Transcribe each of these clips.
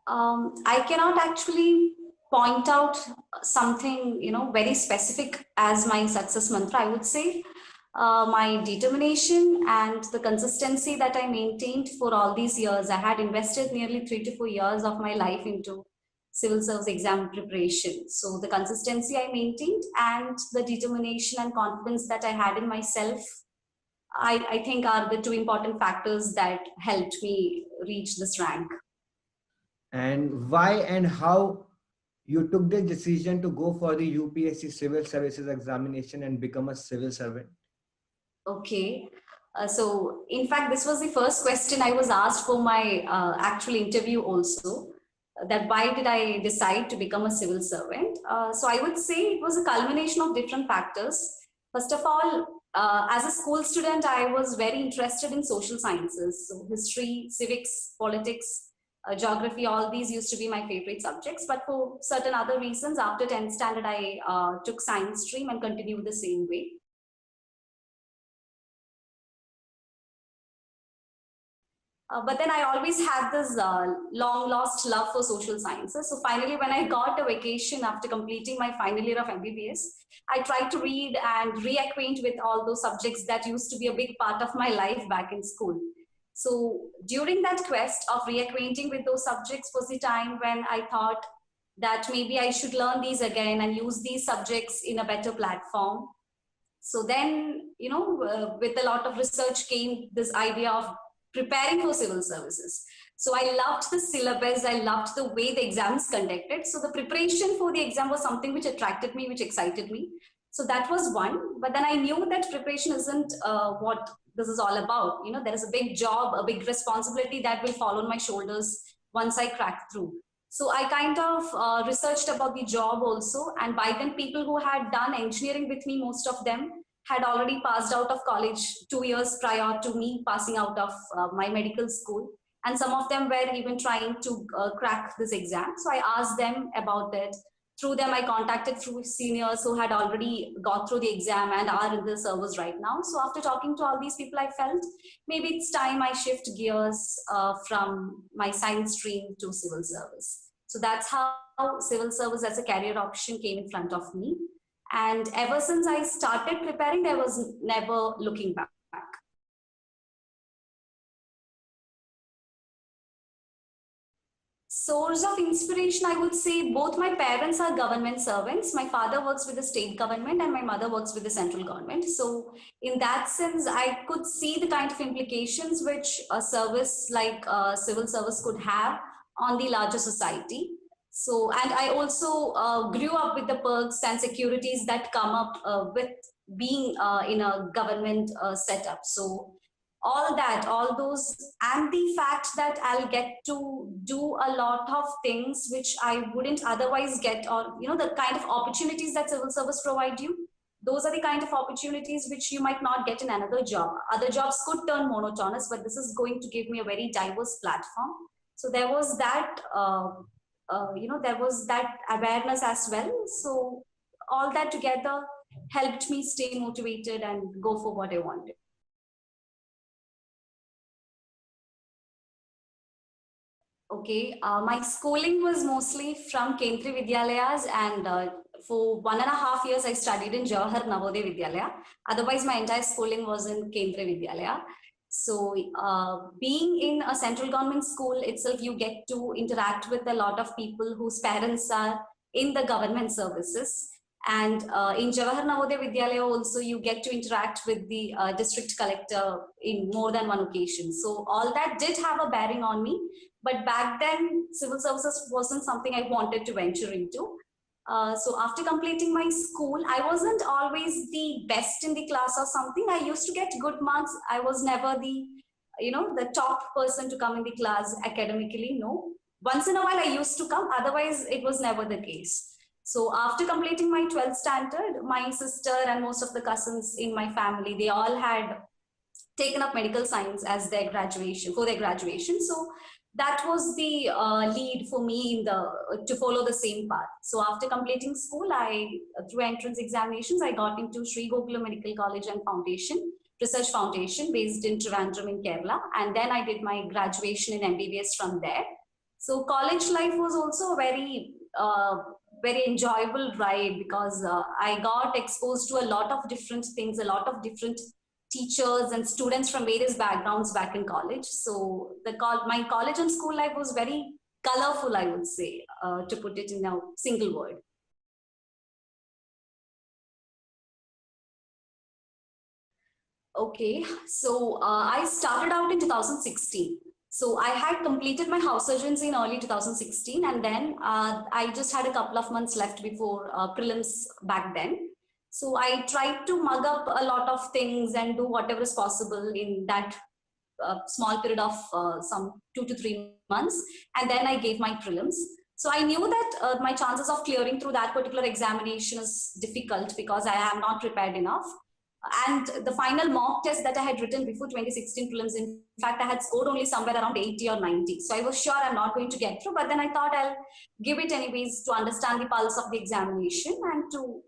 I cannot actually point out something, very specific as my success mantra. I would say my determination and the consistency that I maintained for all these years. I had invested nearly 3 to 4 years of my life into civil service exam preparation. So the consistency I maintained and the determination and confidence that I had in myself, I think are the two important factors that helped me reach this rank. And why and how you took the decision to go for the UPSC Civil Services examination and become a civil servant? Okay. So, in fact, this was the first question I was asked for my actual interview also. That why did I decide to become a civil servant? So, I would say it was a culmination of different factors. First of all, as a school student, I was very interested in social sciences. So, history, civics, politics, geography, all these used to be my favorite subjects. But for certain other reasons, after 10th standard, I took science stream and continued the same way. But then I always had this long lost love for social sciences. So finally, when I got a vacation after completing my final year of MBBS, I tried to read and reacquaint with all those subjects that used to be a big part of my life back in school. So during that quest of reacquainting with those subjects was the time when I thought that maybe I should learn these again and use these subjects in a better platform. So then, with a lot of research came this idea of preparing for civil services. So I loved the syllabus, I loved the way the exams conducted. So the preparation for the exam was something which attracted me, which excited me. So that was one. But then I knew that preparation isn't what this is all about. There is a big job, a big responsibility that will fall on my shoulders once I crack through. So I kind of researched about the job also. And by then, people who had done engineering with me, most of them had already passed out of college 2 years prior to me passing out of my medical school. And some of them were even trying to crack this exam. So I asked them about it. Through them, I contacted through seniors who had already got through the exam and are in the service right now. So after talking to all these people, I felt maybe it's time I shift gears from my science stream to civil service. So that's how civil service as a career option came in front of me. And ever since I started preparing, there was never looking back. Source of inspiration, I would say both my parents are government servants. My father works with the state government and my mother works with the central government. So in that sense, I could see the kind of implications which a service like civil service could have on the larger society. So, and I also grew up with the perks and securities that come up with being in a government setup. So all those, and the fact that I'll get to do a lot of things which I wouldn't otherwise get, or the kind of opportunities that civil service provide you, those are the kind of opportunities which you might not get in another job. Other jobs could turn monotonous, but this is going to give me a very diverse platform. So there was that there was that awareness as well. So all that together helped me stay motivated and go for what I wanted. Okay, my schooling was mostly from Kendriya Vidyalayas, and for 1.5 years I studied in Jawahar Navodaya Vidyalaya. Otherwise, my entire schooling was in Kendriya Vidyalaya. So being in a central government school itself, you get to interact with a lot of people whose parents are in the government services. And in Jawahar Navodaya Vidyalaya also, you get to interact with the district collector in more than one occasion. So all that did have a bearing on me. But back then, civil services wasn't something I wanted to venture into. So after completing my school, I wasn't always the best in the class or something. I used to get good marks. I was never the top person to come in the class academically. No. Once in a while I used to come. Otherwise, it was never the case. So after completing my 12th standard, my sister and most of the cousins in my family, they all had taken up medical science as their graduation, for their graduation. So that was the lead for me to follow the same path. So after completing school, through entrance examinations, I got into Sri Gokula Medical College and Foundation, Research Foundation based in Trivandrum in Kerala. And then I did my graduation in MBBS from there. So college life was also a very enjoyable ride because I got exposed to a lot of different things, a lot of different teachers and students from various backgrounds back in college. So my college and school life was very colorful, I would say, to put it in a single word. Okay, so I started out in 2016. So I had completed my house surgery in early 2016, and then I just had a couple of months left before prelims back then. So I tried to mug up a lot of things and do whatever is possible in that small period of some 2 to 3 months, and then I gave my prelims. So I knew that my chances of clearing through that particular examination is difficult because I am not prepared enough. And the final mock test that I had written before 2016 prelims, in fact, I had scored only somewhere around 80 or 90. So I was sure I'm not going to get through, but then I thought I'll give it anyways to understand the pulse of the examination and to,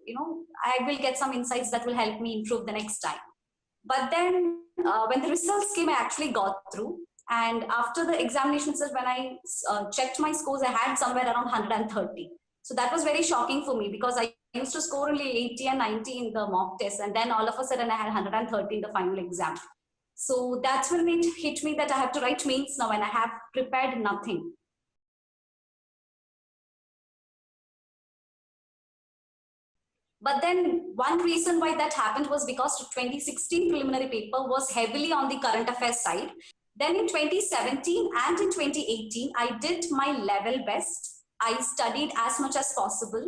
I will get some insights that will help me improve the next time. But then when the results came, I actually got through. And after the examination itself, when I checked my scores, I had somewhere around 130. So that was very shocking for me because I used to score only 80 and 90 in the mock test. And then all of a sudden I had 130 in the final exam. So that's when it hit me that I have to write mains now and I have prepared nothing. But then one reason why that happened was because 2016 preliminary paper was heavily on the current affairs side. Then in 2017 and in 2018, I did my level best. I studied as much as possible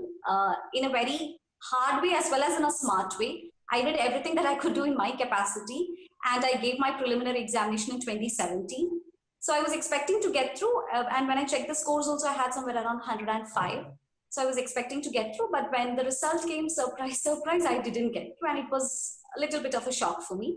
in a very hard way as well as in a smart way. I did everything that I could do in my capacity, and I gave my preliminary examination in 2017. So I was expecting to get through, and when I checked the scores also, I had somewhere around 105. So I was expecting to get through, but when the result came, surprise, surprise, I didn't get through, and it was a little bit of a shock for me.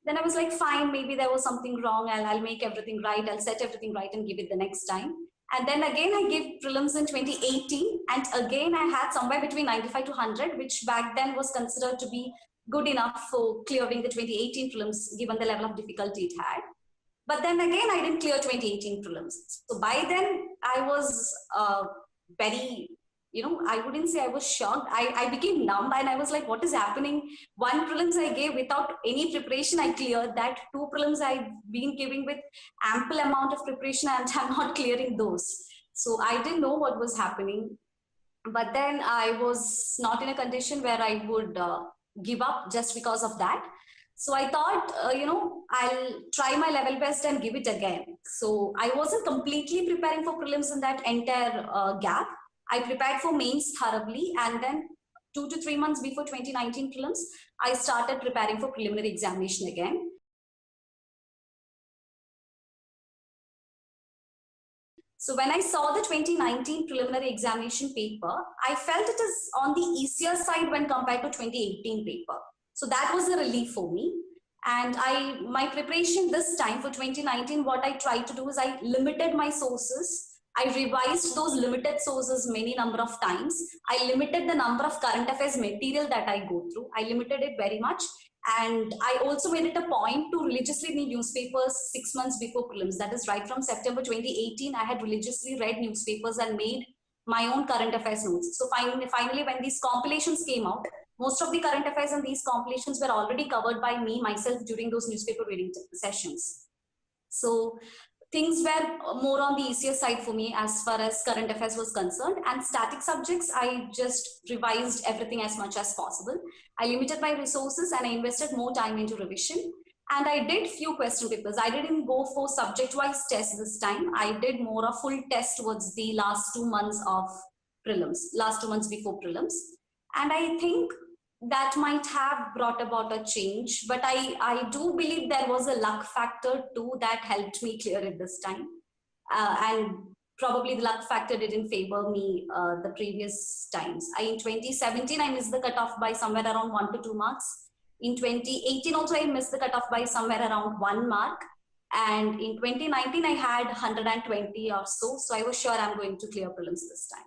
Then I was like, fine, maybe there was something wrong. I'll make everything right. I'll set everything right and give it the next time. And then again, I gave prelims in 2018, and again, I had somewhere between 95 to 100, which back then was considered to be good enough for clearing the 2018 prelims, given the level of difficulty it had. But then again, I didn't clear 2018 prelims. So by then, I was very, I wouldn't say I was shocked. I became numb and I was like, what is happening? One prelims I gave without any preparation, I cleared that. Two prelims I've been giving with ample amount of preparation and I'm not clearing those. So I didn't know what was happening. But then I was not in a condition where I would give up just because of that. So I thought, I'll try my level best and give it again. So I wasn't completely preparing for prelims in that entire gap. I prepared for mains thoroughly, and then 2 to 3 months before 2019 prelims, I started preparing for preliminary examination again. So when I saw the 2019 preliminary examination paper, I felt it is on the easier side when compared to 2018 paper. So that was a relief for me. And my preparation this time for 2019, what I tried to do is I limited my sources. I revised those limited sources many number of times. I limited the number of current affairs material that I go through. I limited it very much. And I also made it a point to religiously read newspapers 6 months before prelims. That is right from September 2018, I had religiously read newspapers and made my own current affairs notes. So finally, when these compilations came out, most of the current affairs and these compilations were already covered by me myself during those newspaper reading sessions. So things were more on the easier side for me as far as current affairs was concerned. And static subjects, I just revised everything as much as possible. I limited my resources and I invested more time into revision. And I did few question papers. I didn't go for subject-wise tests this time. I did more a full test towards the last 2 months of prelims, last 2 months before prelims. And I think that might have brought about a change, but I do believe there was a luck factor too that helped me clear it this time. And probably the luck factor didn't favor me the previous times. In 2017, I missed the cutoff by somewhere around 1 to 2 marks. In 2018 also, I missed the cutoff by somewhere around 1 mark. And in 2019, I had 120 or so. So I was sure I'm going to clear prelims this time.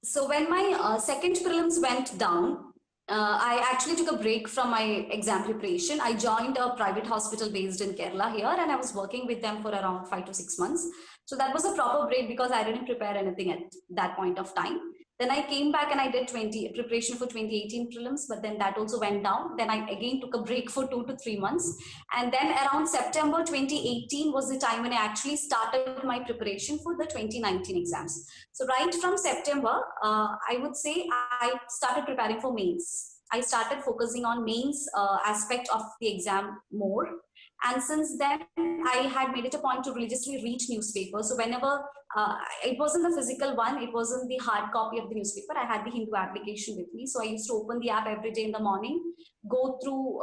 So when my second prelims went down, I actually took a break from my exam preparation. I joined a private hospital based in Kerala here, and I was working with them for around 5 to 6 months. So that was a proper break because I didn't prepare anything at that point of time. Then I came back and I did preparation for 2018 prelims, but then that also went down. Then I again took a break for 2 to 3 months. And then around September 2018 was the time when I actually started my preparation for the 2019 exams. So right from September, I would say I started preparing for mains. I started focusing on mains aspect of the exam more. And since then, I had made it a point to religiously read newspapers. So whenever it wasn't the physical one, it wasn't the hard copy of the newspaper. I had the Hindu application with me. So I used to open the app every day in the morning, go through,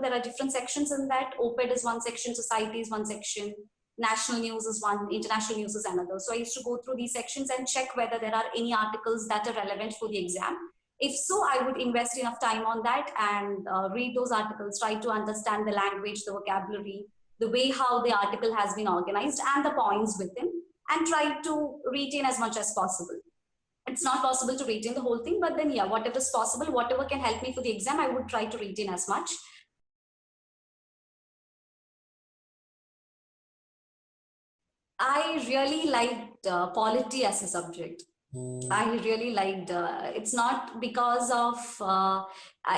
there are different sections in that. OPED is one section, society is one section, national news is one, international news is another. So I used to go through these sections and check whether there are any articles that are relevant for the exam. If so, I would invest enough time on that and read those articles, try to understand the language, the vocabulary, the way how the article has been organized and the points within, and try to retain as much as possible. It's not possible to retain the whole thing, but then yeah, whatever is possible, whatever can help me for the exam, I would try to retain as much. I really liked polity as a subject. I really liked, it's not because of,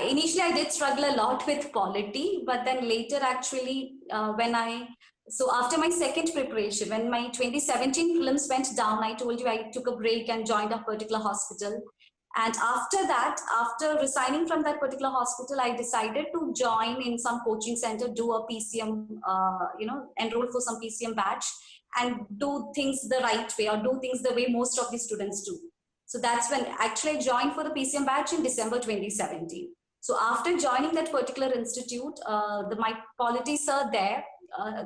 initially I did struggle a lot with polity, but then later actually so after my second preparation, when my 2017 prelims went down, I told you I took a break and joined a particular hospital. And after that, after resigning from that particular hospital, I decided to join in some coaching center, do a PCM, enroll for some PCM batch and do things the right way or do things the way most of the students do. So that's when actually I joined for the PCM batch in December 2017. So after joining that particular institute, my polity sir there,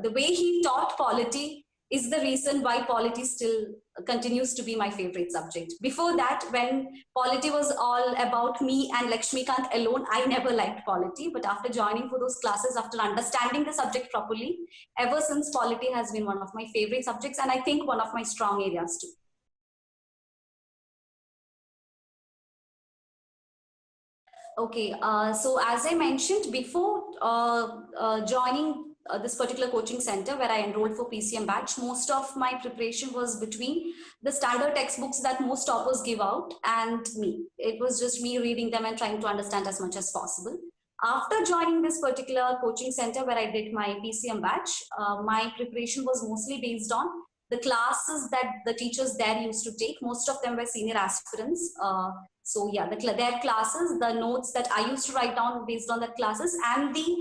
the way he taught polity is the reason why polity still continues to be my favorite subject. Before that, when polity was all about me and Lakshmikant alone, I never liked polity. But after joining for those classes, after understanding the subject properly, ever since polity has been one of my favorite subjects and I think one of my strong areas too. Okay, so as I mentioned before joining this particular coaching center where I enrolled for PCM batch, most of my preparation was between the standard textbooks that most toppers give out and me. It was just me reading them and trying to understand as much as possible. After joining this particular coaching center where I did my PCM batch, my preparation was mostly based on the classes that the teachers there used to take. Most of them were senior aspirants. So yeah, their classes, the notes that I used to write down based on that classes and the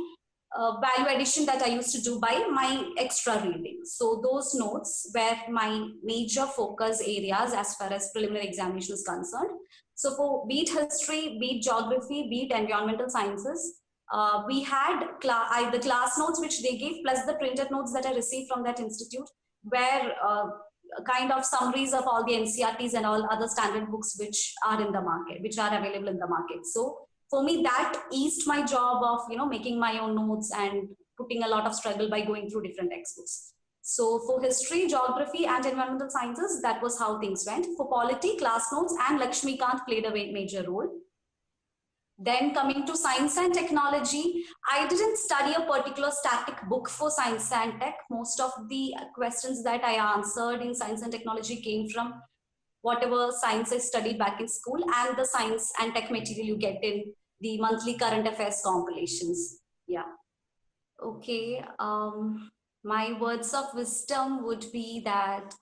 value addition that I used to do by my extra reading. So those notes were my major focus areas as far as preliminary examination is concerned. So for be it history, be it geography, be it environmental sciences, we had the class notes which they gave plus the printed notes that I received from that institute were kind of summaries of all the NCRTs and all other standard books which are in the market, which are available in the market. So for me, that eased my job of making my own notes and putting a lot of struggle by going through different textbooks. So for history, geography, and environmental sciences, that was how things went. For polity, class notes and Lakshmikant played a major role. Then coming to science and technology, I didn't study a particular static book for science and tech. Most of the questions that I answered in science and technology came from whatever science I studied back in school and the science and tech material you get in the monthly current affairs compilations. Yeah. Okay. My words of wisdom would be that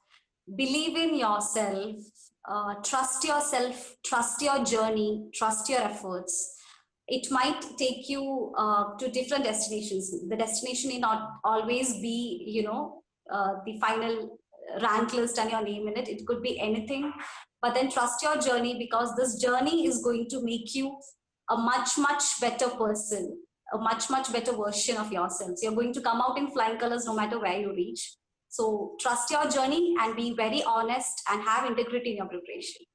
believe in yourself, trust yourself, trust your journey, trust your efforts. It might take you to different destinations. The destination may not always be, the final rank list and your name in it. It could be anything, but then trust your journey because this journey is going to make you a much, much better person, a much, much better version of yourself. So you're going to come out in flying colors no matter where you reach. So trust your journey and be very honest and have integrity in your preparation.